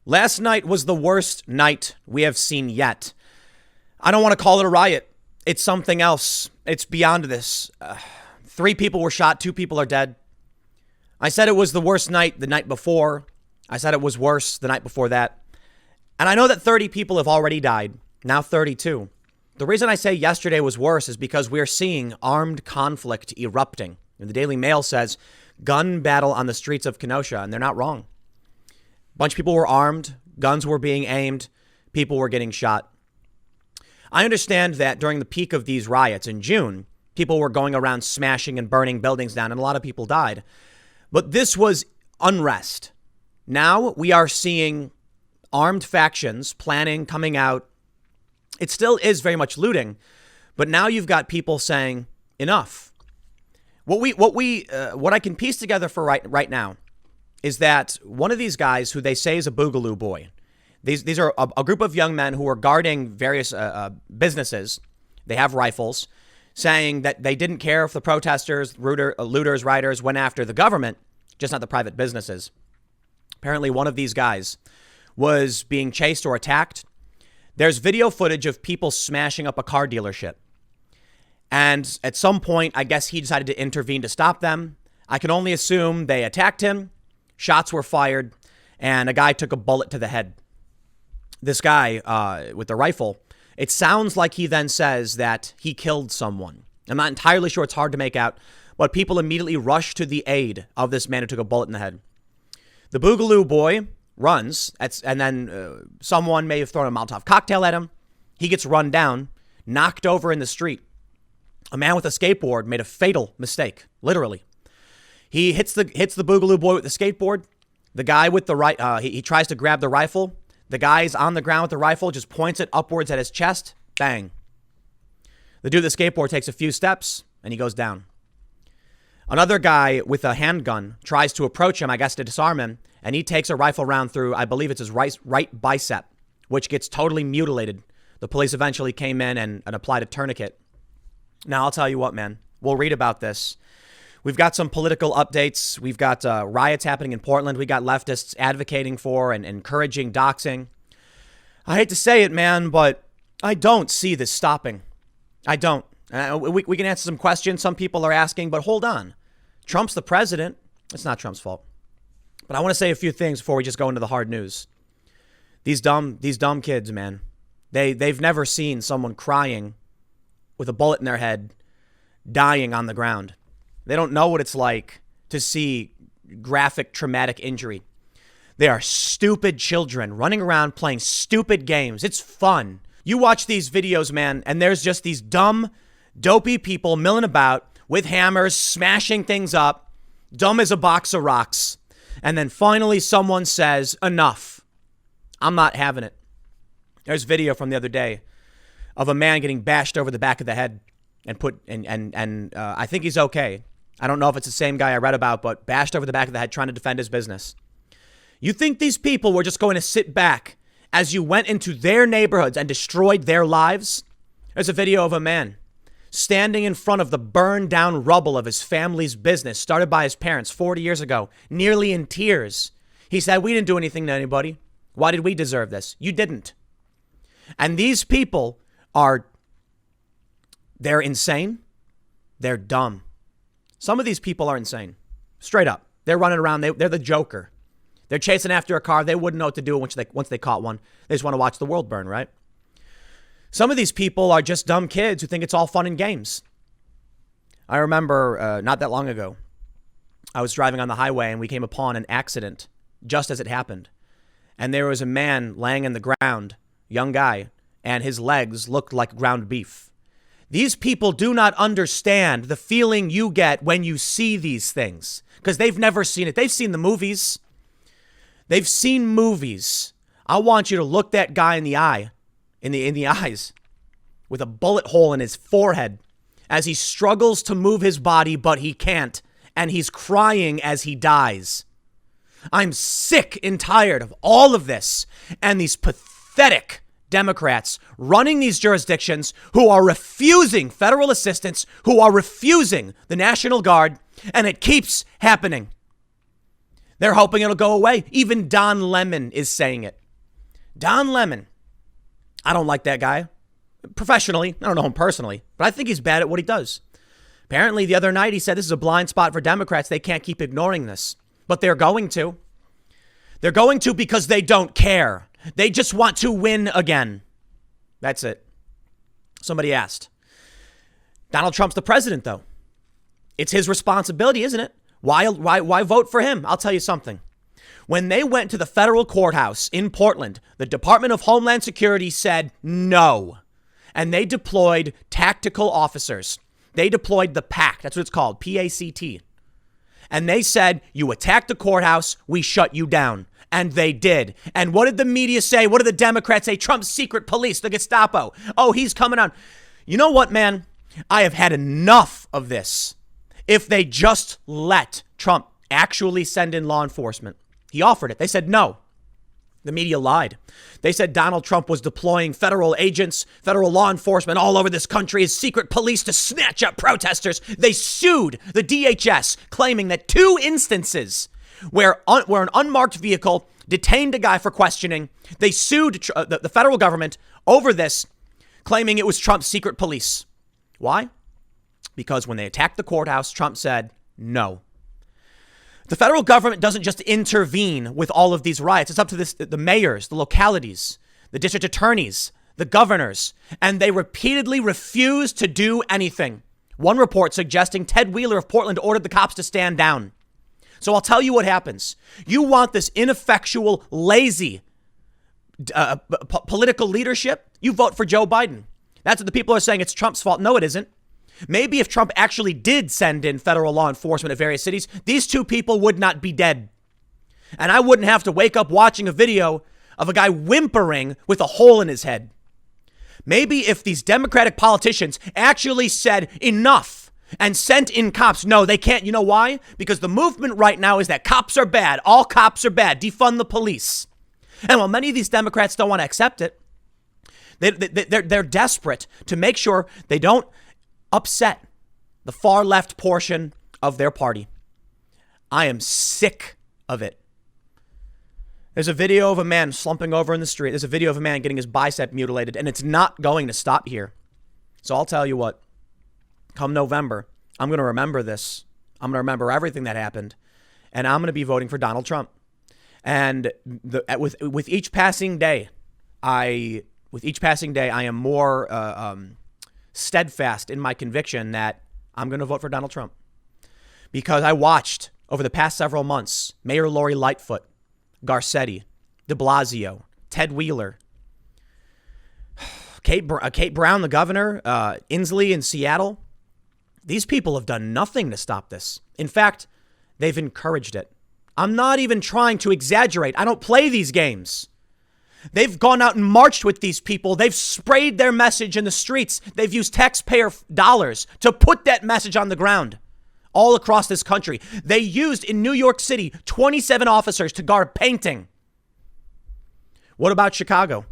Last night was the worst night we have seen yet. I don't want to call it a riot. It's something else. It's beyond this. 3 people were shot. 2 people are dead. I said it was the worst night the night before. I said it was worse the night before that. And I know that 30 people have already died. Now 32. The reason I say yesterday was worse is because we're seeing armed conflict erupting. And the Daily Mail says gun battle on the streets of Kenosha, and they're not wrong. A bunch of people were armed, guns were being aimed, people were getting shot. I understand that during the peak of these riots in June, people were going around smashing and burning buildings down, and a lot of people died. But this was unrest. Now we are seeing armed factions planning, coming out. It still is very much looting, but now you've got people saying enough. What I can piece together for right now is that one of these guys who they say is a Boogaloo boy. These are a group of young men who are guarding various businesses. They have rifles, saying that they didn't care if the protesters, looters, rioters went after the government, just not the private businesses. Apparently, one of these guys was being chased or attacked. There's video footage of people smashing up a car dealership. And at some point, I guess he decided to intervene to stop them. I can only assume they attacked him. Shots were fired, and a guy took a bullet to the head. This guy with the rifle, it sounds like he then says that he killed someone. I'm not entirely sure. It's hard to make out, but people immediately rush to the aid of this man who took a bullet in the head. The Boogaloo boy runs, and then someone may have thrown a Molotov cocktail at him. He gets run down, knocked over in the street. A man with a skateboard made a fatal mistake, literally. He hits the Boogaloo boy with the skateboard. The guy with the he tries to grab the rifle. The guy's on the ground with the rifle, just points it upwards at his chest. Bang. The dude with the skateboard takes a few steps and he goes down. Another guy with a handgun tries to approach him, I guess to disarm him, and he takes a rifle round through, I believe it's his right bicep, which gets totally mutilated. The police eventually came in and applied a tourniquet. Now, I'll tell you what, man, we'll read about this. We've got some political updates. We've got riots happening in Portland. We got leftists advocating for and encouraging doxing. I hate to say it, man, but I don't see this stopping. I don't. We can answer some questions some people are asking, but hold on. Trump's the president. It's not Trump's fault. But I want to say a few things before we just go into the hard news. These dumb kids, man, they've never seen someone crying with a bullet in their head, dying on the ground. They don't know what it's like to see graphic traumatic injury. They are stupid children running around playing stupid games. It's fun. You watch these videos, man, and there's just these dumb, dopey people milling about with hammers, smashing things up, dumb as a box of rocks. And then finally someone says, enough. I'm not having it. There's video from the other day of a man getting bashed over the back of the head and I think he's okay. I don't know if it's the same guy I read about, but bashed over the back of the head trying to defend his business. You think these people were just going to sit back as you went into their neighborhoods and destroyed their lives? There's a video of a man standing in front of the burned down rubble of his family's business started by his parents 40 years ago, nearly in tears. He said, we didn't do anything to anybody. Why did we deserve this? You didn't. And these people they're insane. They're dumb. Some of these people are insane. Straight up. They're running around. They're the Joker. They're chasing after a car. They wouldn't know what to do once they caught one. They just want to watch the world burn, right? Some of these people are just dumb kids who think it's all fun and games. I remember not that long ago, I was driving on the highway and we came upon an accident just as it happened. And there was a man laying in the ground, young guy, and his legs looked like ground beef. These people do not understand the feeling you get when you see these things because they've never seen it. They've seen the movies. They've seen movies. I want you to look that guy in the eye, in the eyes, with a bullet hole in his forehead as he struggles to move his body, but he can't, and he's crying as he dies. I'm sick and tired of all of this and these pathetic Democrats running these jurisdictions who are refusing federal assistance, who are refusing the National Guard, and it keeps happening. They're hoping it'll go away. Even Don Lemon is saying it. Don Lemon. I don't like that guy. Professionally, I don't know him personally, but I think he's bad at what he does. Apparently, the other night he said this is a blind spot for Democrats. They can't keep ignoring this, but they're going to. They're going to because they don't care. They just want to win again. That's it. Somebody asked. Donald Trump's the president, though. It's his responsibility, isn't it? Why vote for him? I'll tell you something. When they went to the federal courthouse in Portland, the Department of Homeland Security said no. And they deployed tactical officers. They deployed the PAC. That's what it's called, PACT. And they said, you attacked the courthouse, we shut you down. And they did. And what did the media say? What did the Democrats say? Trump's secret police, the Gestapo. Oh, he's coming on. You know what, man? I have had enough of this. If they just let Trump actually send in law enforcement. He offered it. They said no. The media lied. They said Donald Trump was deploying federal agents, federal law enforcement all over this country as secret police to snatch up protesters. They sued the DHS, claiming that 2 instances where an unmarked vehicle detained a guy for questioning. They sued the federal government over this, claiming it was Trump's secret police. Why? Because when they attacked the courthouse, Trump said no. The federal government doesn't just intervene with all of these riots. It's up to the mayors, the localities, the district attorneys, the governors, and they repeatedly refuse to do anything. One report suggesting Ted Wheeler of Portland ordered the cops to stand down. So I'll tell you what happens. You want this ineffectual, lazy political leadership? You vote for Joe Biden. That's what the people are saying. It's Trump's fault. No, it isn't. Maybe if Trump actually did send in federal law enforcement at various cities, these 2 people would not be dead. And I wouldn't have to wake up watching a video of a guy whimpering with a hole in his head. Maybe if these Democratic politicians actually said enough and sent in cops. No, they can't. You know why? Because the movement right now is that cops are bad. All cops are bad. Defund the police. And while many of these Democrats don't want to accept it, they're desperate to make sure they don't upset the far left portion of their party. I am sick of it. There's a video of a man slumping over in the street. There's a video of a man getting his bicep mutilated, and it's not going to stop here. So I'll tell you what, come November, I'm going to remember this. I'm going to remember everything that happened, and I'm going to be voting for Donald Trump. And with each passing day, I am more steadfast in my conviction that I'm going to vote for Donald Trump. Because I watched over the past several months, Mayor Lori Lightfoot, Garcetti, de Blasio, Ted Wheeler, Kate Brown, the governor, Inslee in Seattle. These people have done nothing to stop this. In fact, they've encouraged it. I'm not even trying to exaggerate. I don't play these games. They've gone out and marched with these people. They've sprayed their message in the streets. They've used taxpayer dollars to put that message on the ground all across this country. They used in New York City 27 officers to guard painting. What about Chicago?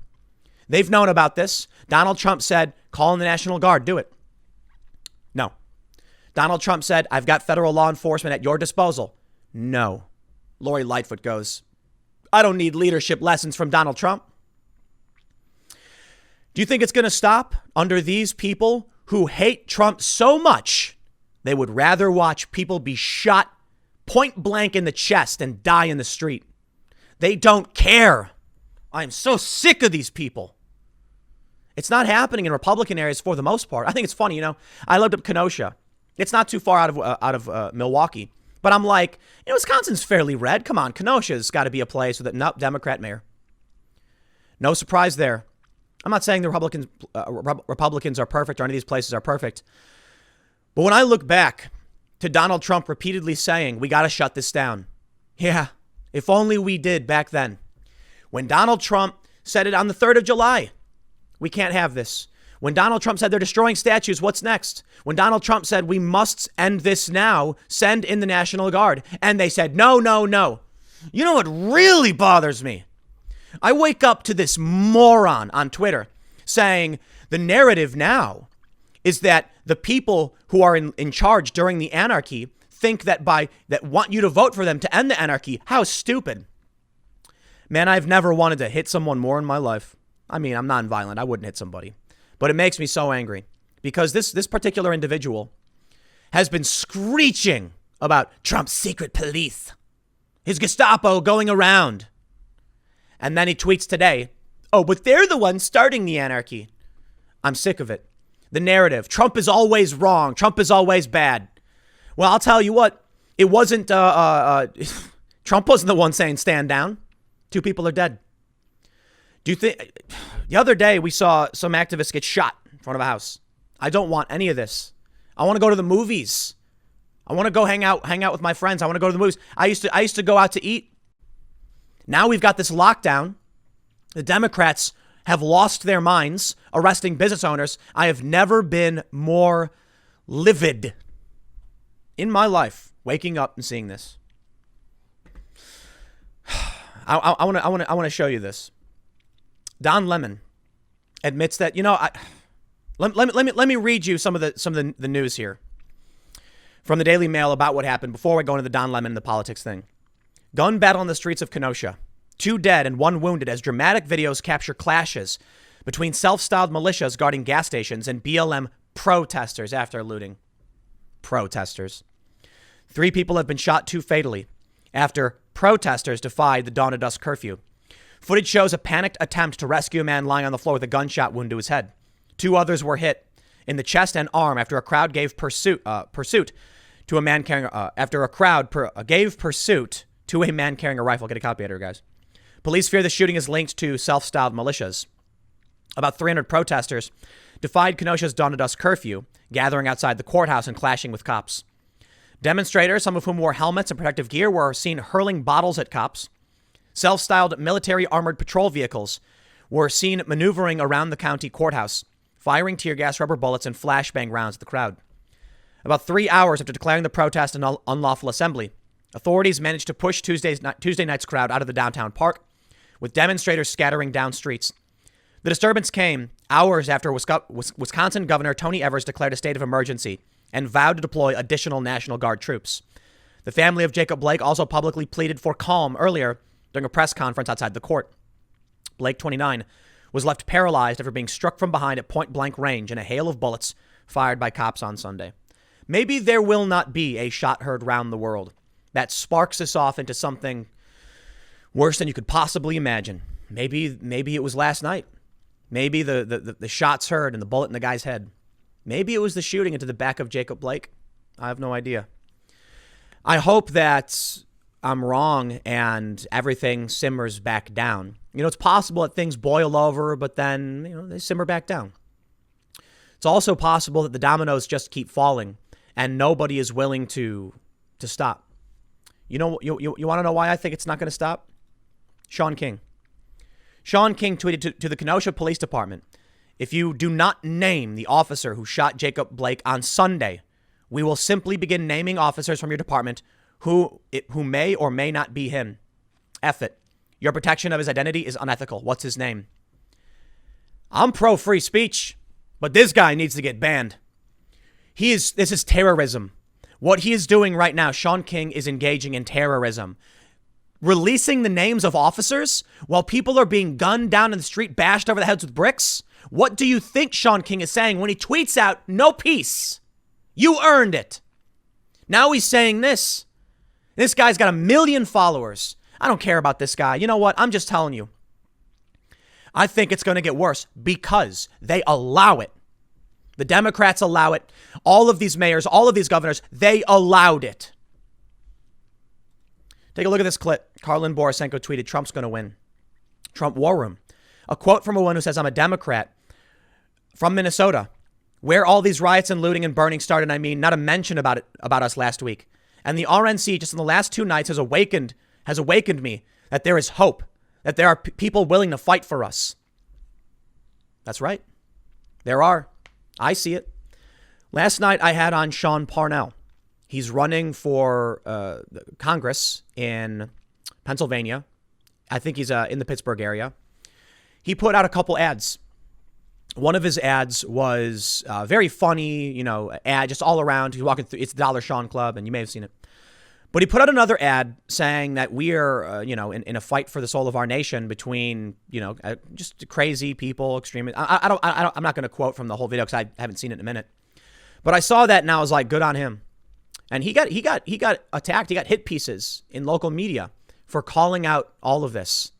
They've known about this. Donald Trump said, call in the National Guard, do it. No. Donald Trump said, I've got federal law enforcement at your disposal. No. Lori Lightfoot goes, I don't need leadership lessons from Donald Trump. Do you think it's going to stop under these people who hate Trump so much they would rather watch people be shot point blank in the chest and die in the street? They don't care. I'm so sick of these people. It's not happening in Republican areas for the most part. I think it's funny, I looked up Kenosha. It's not too far out of Milwaukee. But I'm like, Wisconsin's fairly red. Come on, Kenosha's got to be a place with a Democrat mayor. No surprise there. I'm not saying the Republicans are perfect or any of these places are perfect. But when I look back to Donald Trump repeatedly saying, we got to shut this down. Yeah, if only we did back then. When Donald Trump said it on the 3rd of July, we can't have this. When Donald Trump said they're destroying statues, what's next? When Donald Trump said we must end this now, send in the National Guard. And they said, no, no, no. You know what really bothers me? I wake up to this moron on Twitter saying the narrative now is that the people who are in charge during the anarchy think that that want you to vote for them to end the anarchy. How stupid. Man, I've never wanted to hit someone more in my life. I mean, I'm nonviolent. I wouldn't hit somebody. But it makes me so angry because this particular individual has been screeching about Trump's secret police, his Gestapo going around. And then he tweets today, oh, but they're the ones starting the anarchy. I'm sick of it. The narrative, Trump is always wrong. Trump is always bad. Well, I'll tell you what, it wasn't, Trump wasn't the one saying stand down. 2 people are dead. Do you think, the other day we saw some activists get shot in front of a house. I don't want any of this. I want to go to the movies. I want to go hang out with my friends. I want to go to the movies. I used to go out to eat. Now we've got this lockdown. The Democrats have lost their minds, arresting business owners. I have never been more livid in my life, waking up and seeing this. I want to show you this. Don Lemon admits that, let me read you some of the news here from the Daily Mail about what happened before we go into the Don Lemon and the politics thing. Gun battle in the streets of Kenosha. 2 dead and 1 wounded as dramatic videos capture clashes between self-styled militias guarding gas stations and BLM protesters after looting. Protesters. 3 people have been shot, 2 fatally, after protesters defied the dawn to dusk curfew. Footage shows a panicked attempt to rescue a man lying on the floor with a gunshot wound to his head. 2 others were hit in the chest and arm after a crowd gave pursuit to a man carrying gave pursuit to a man carrying a rifle. Get a copy editor, guys. Police fear the shooting is linked to self-styled militias. About 300 protesters defied Kenosha's dawn to dusk curfew, gathering outside the courthouse and clashing with cops. Demonstrators, some of whom wore helmets and protective gear, were seen hurling bottles at cops. Self-styled military armored patrol vehicles were seen maneuvering around the county courthouse, firing tear gas, rubber bullets, and flashbang rounds at the crowd. About 3 hours after declaring the protest an unlawful assembly, authorities managed to push Tuesday night's crowd out of the downtown park, with demonstrators scattering down streets. The disturbance came hours after Wisconsin Governor Tony Evers declared a state of emergency and vowed to deploy additional National Guard troops. The family of Jacob Blake also publicly pleaded for calm earlier during a press conference outside the court. Blake, 29, was left paralyzed after being struck from behind at point-blank range in a hail of bullets fired by cops on Sunday. Maybe there will not be a shot heard round the world that sparks us off into something worse than you could possibly imagine. Maybe it was last night. Maybe the shots heard and the bullet in the guy's head. Maybe it was the shooting into the back of Jacob Blake. I have no idea. I hope that I'm wrong and everything simmers back down. It's possible that things boil over, but then, they simmer back down. It's also possible that the dominoes just keep falling and nobody is willing to stop. You want to know why I think it's not going to stop? Sean King. Sean King tweeted to the Kenosha Police Department, if you do not name the officer who shot Jacob Blake on Sunday, we will simply begin naming officers from your department who may or may not be him. F it. Your protection of his identity is unethical. What's his name? I'm pro free speech, but this guy needs to get banned. This is terrorism. What he is doing right now, Sean King is engaging in terrorism. Releasing the names of officers while people are being gunned down in the street, bashed over the heads with bricks. What do you think Sean King is saying when he tweets out, no peace? You earned it. Now he's saying this. This guy's got 1 million followers. I don't care about this guy. You know what? I'm just telling you. I think it's going to get worse because they allow it. The Democrats allow it. All of these mayors, all of these governors, they allowed it. Take a look at this clip. Karlin Borisenko tweeted, Trump's going to win. Trump war room. A quote from a woman who says, I'm a Democrat from Minnesota, where all these riots and looting and burning started. I mean, not a mention about us last week. And the RNC just in the last 2 nights has awakened me that there is hope, that there are people willing to fight for us. That's right. There are. I see it. Last night I had on Sean Parnell. He's running for Congress in Pennsylvania. I think he's in the Pittsburgh area. He put out a couple ads. One of his ads was very funny, ad just all around. He's walking through, it's the Dollar Sean Club, and you may have seen it. But he put out another ad saying that we are, in a fight for the soul of our nation between, just crazy people, extremists. I'm not going to quote from the whole video because I haven't seen it in a minute. But I saw that and I was like, good on him. And he got attacked. He got hit pieces in local media for calling out all of this.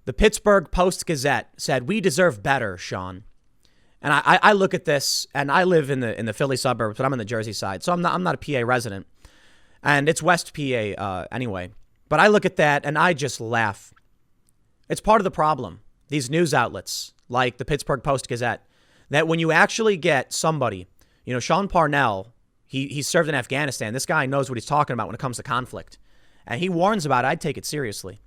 The Pittsburgh Post-Gazette said, "We deserve better, Sean." And I look at this, and I live in the Philly suburbs, but I'm on the Jersey side, so I'm not a PA resident. And it's West PA anyway. But I look at that and I just laugh. It's part of the problem. These news outlets like the Pittsburgh Post-Gazette, that when you actually get somebody, Sean Parnell, he served in Afghanistan. This guy knows what he's talking about when it comes to conflict. And he warns about it. I'd take it seriously.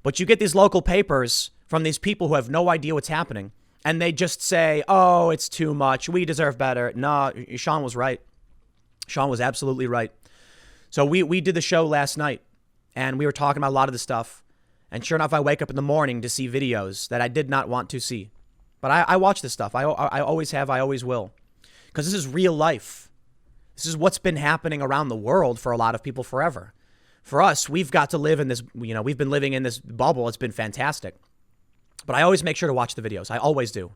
But you get these local papers from these people who have no idea what's happening. And they just say, oh, it's too much. We deserve better. No, Sean was right. Sean was absolutely right. So we did the show last night, and we were talking about a lot of the stuff. And sure enough, I wake up in the morning to see videos that I did not want to see. But I watch this stuff. I always have. I always will. Because this is real life. This is what's been happening around the world for a lot of people forever. For us, we've got to live in this, we've been living in this bubble. It's been fantastic. But I always make sure to watch the videos. I always do.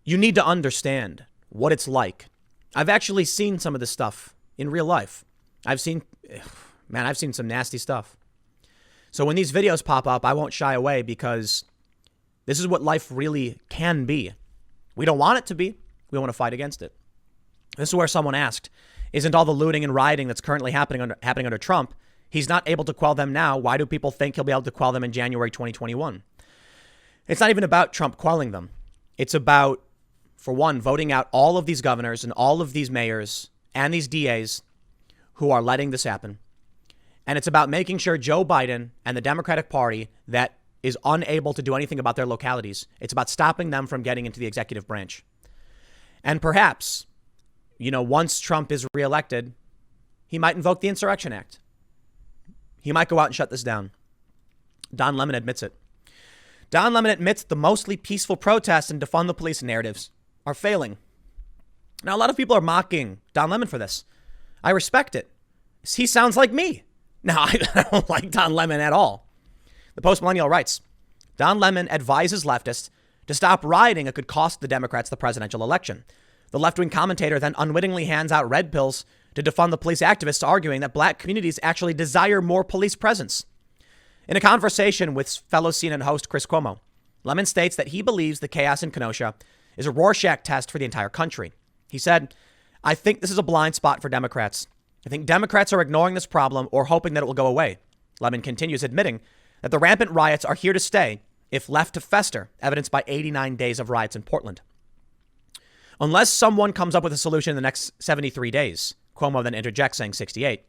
You need to understand what it's like. I've actually seen some of this stuff in real life. I've seen some nasty stuff. So when these videos pop up, I won't shy away because this is what life really can be. We don't want it to be. We want to fight against it. This is where someone asked, isn't all the looting and rioting that's currently happening under Trump, he's not able to quell them now. Why do people think he'll be able to quell them in January 2021? It's not even about Trump quelling them. It's about, for one, voting out all of these governors and all of these mayors and these DAs who are letting this happen. And it's about making sure Joe Biden and the Democratic Party that is unable to do anything about their localities, it's about stopping them from getting into the executive branch. And perhaps, once Trump is reelected, he might invoke the Insurrection Act. He might go out and shut this down. Don Lemon admits it. Don Lemon admits the mostly peaceful protests and defund the police narratives are failing. Now, a lot of people are mocking Don Lemon for this. I respect it. He sounds like me. Now, I don't like Don Lemon at all. The Post-Millennial writes, Don Lemon advises leftists to stop rioting. It could cost the Democrats the presidential election. The left-wing commentator then unwittingly hands out red pills to defund the police activists, arguing that black communities actually desire more police presence. In a conversation with fellow CNN host Chris Cuomo, Lemon states that he believes the chaos in Kenosha is a Rorschach test for the entire country. He said, I think this is a blind spot for Democrats. I think Democrats are ignoring this problem or hoping that it will go away. Lemon continues, admitting that the rampant riots are here to stay if left to fester, evidenced by 89 days of riots in Portland. Unless someone comes up with a solution in the next 73 days, Cuomo then interjects, saying 68.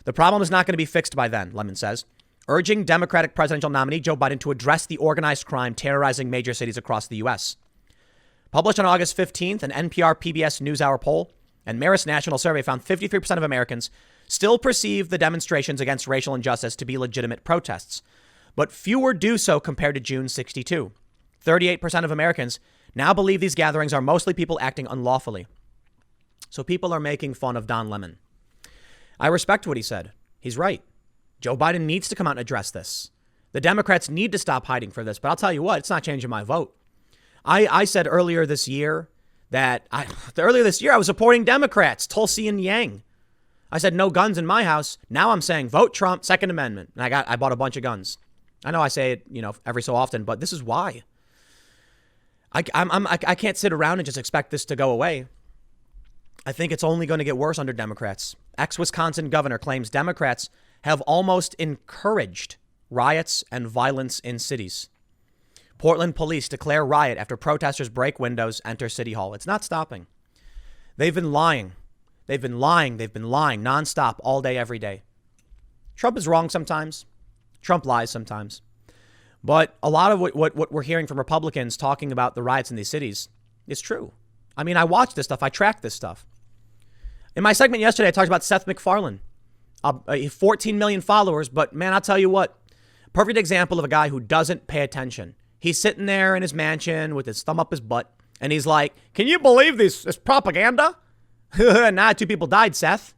The problem is not going to be fixed by then, Lemon says, urging Democratic presidential nominee Joe Biden to address the organized crime terrorizing major cities across the U.S. Published on August 15th, an NPR PBS NewsHour poll and Marist National survey found 53% of Americans still perceive the demonstrations against racial injustice to be legitimate protests, but fewer do so compared to June 62. 38% of Americans now believe these gatherings are mostly people acting unlawfully. So people are making fun of Don Lemon. I respect what he said. He's right. Joe Biden needs to come out and address this. The Democrats need to stop hiding for this. But I'll tell you what, it's not changing my vote. I said earlier this year I was supporting Democrats, Tulsi and Yang. I said no guns in my house. Now I'm saying vote Trump, Second Amendment. And I bought a bunch of guns. I know I say it, every so often, but this is why. I can't sit around and just expect this to go away. I think it's only going to get worse under Democrats. Ex-Wisconsin governor claims Democrats have almost encouraged riots and violence in cities. Portland police declare riot after protesters break windows, enter City Hall. It's not stopping. They've been lying. They've been lying nonstop all day, every day. Trump is wrong sometimes. Trump lies sometimes. But a lot of what we're hearing from Republicans talking about the riots in these cities is true. I mean, I watch this stuff. I track this stuff. In my segment yesterday, I talked about Seth MacFarlane, 14 million followers. But man, I'll tell you what, perfect example of a guy who doesn't pay attention. He's sitting there in his mansion with his thumb up his butt. And he's like, can you believe this propaganda? Nah, 2 people died, Seth.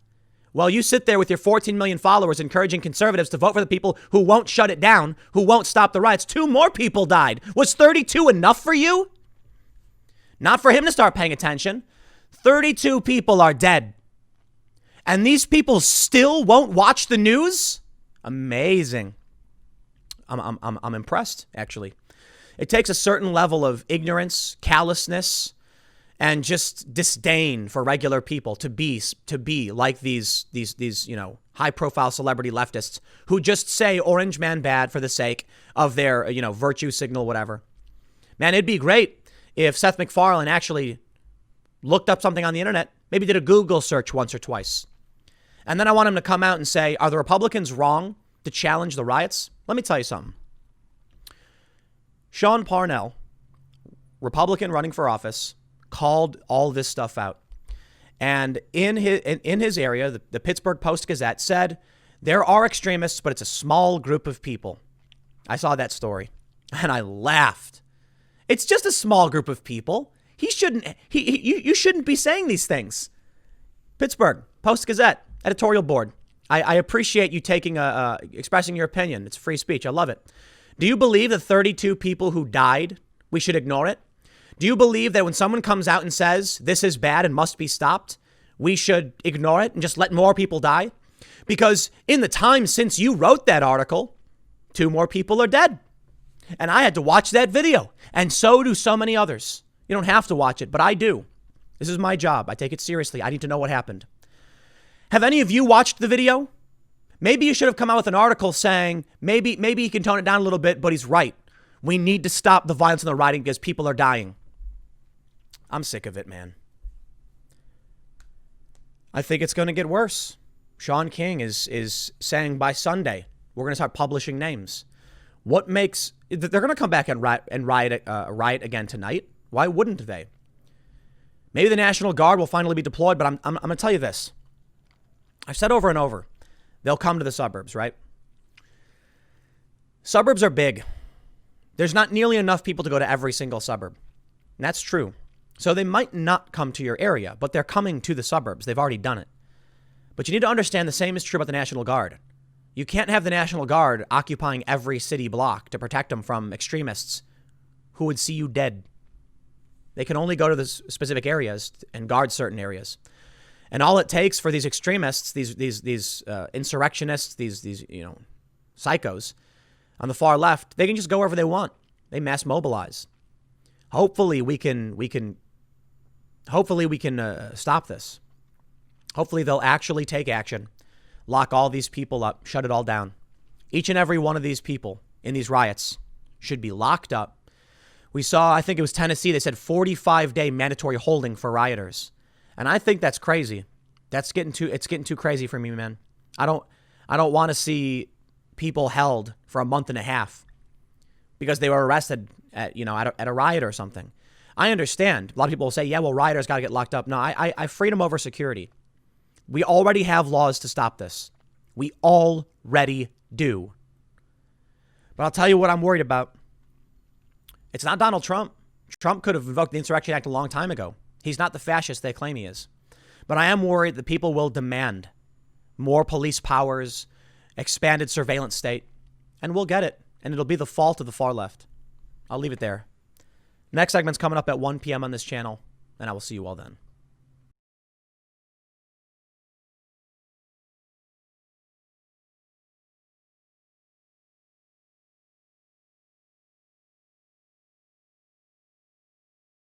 Well, you sit there with your 14 million followers encouraging conservatives to vote for the people who won't shut it down, who won't stop the riots. 2 more people died. Was 32 enough for you? Not for him to start paying attention. 32 people are dead. And these people still won't watch the news? Amazing. I'm impressed, actually. It takes a certain level of ignorance, callousness, and just disdain for regular people to be like these high-profile celebrity leftists who just say orange man bad for the sake of their, virtue signal, whatever. Man, it'd be great if Seth MacFarlane actually looked up something on the internet, maybe did a Google search once or twice. And then I want him to come out and say, are the Republicans wrong to challenge the riots? Let me tell you something. Sean Parnell, Republican running for office, called all this stuff out. And in his area, the Pittsburgh Post-Gazette said, there are extremists, but it's a small group of people. I saw that story and I laughed. It's just a small group of people. You shouldn't be saying these things. Pittsburgh Post-Gazette, editorial board. I appreciate you expressing your opinion. It's free speech. I love it. Do you believe the 32 people who died, we should ignore it? Do you believe that when someone comes out and says this is bad and must be stopped, we should ignore it and just let more people die? Because in the time since you wrote that article, 2 more people are dead. And I had to watch that video. And so do so many others. You don't have to watch it, but I do. This is my job. I take it seriously. I need to know what happened. Have any of you watched the video? Maybe you should have come out with an article saying, maybe he can tone it down a little bit, but he's right. We need to stop the violence and the rioting because people are dying. I'm sick of it, man. I think it's going to get worse. Sean King is saying by Sunday, we're going to start publishing names. What makes, they're going to come back and riot again tonight. Why wouldn't they? Maybe the National Guard will finally be deployed, but I'm going to tell you this. I've said over and over, they'll come to the suburbs, right? Suburbs are big. There's not nearly enough people to go to every single suburb. And that's true. So they might not come to your area, but they're coming to the suburbs. They've already done it. But you need to understand the same is true about the National Guard. You can't have the National Guard occupying every city block to protect them from extremists who would see you dead. They can only go to the specific areas and guard certain areas. And all it takes for these extremists, these insurrectionists, these psychos on the far left, they can just go wherever they want. They mass mobilize. Hopefully we can stop this. Hopefully they'll actually take action, lock all these people up, shut it all down. Each and every one of these people in these riots should be locked up. We saw, I think it was Tennessee, they said 45-day mandatory holding for rioters. And I think that's crazy. It's getting too crazy for me, man. I don't want to see people held for a month and a half because they were arrested at a riot or something. I understand. A lot of people will say, yeah, well, rioters got to get locked up. No, I freedom over security. We already have laws to stop this. We already do. But I'll tell you what I'm worried about. It's not Donald Trump. Trump could have invoked the Insurrection Act a long time ago. He's not the fascist they claim he is. But I am worried that people will demand more police powers, expanded surveillance state, and we'll get it. And it'll be the fault of the far left. I'll leave it there. Next segment's coming up at 1 p.m. on this channel, and I will see you all then.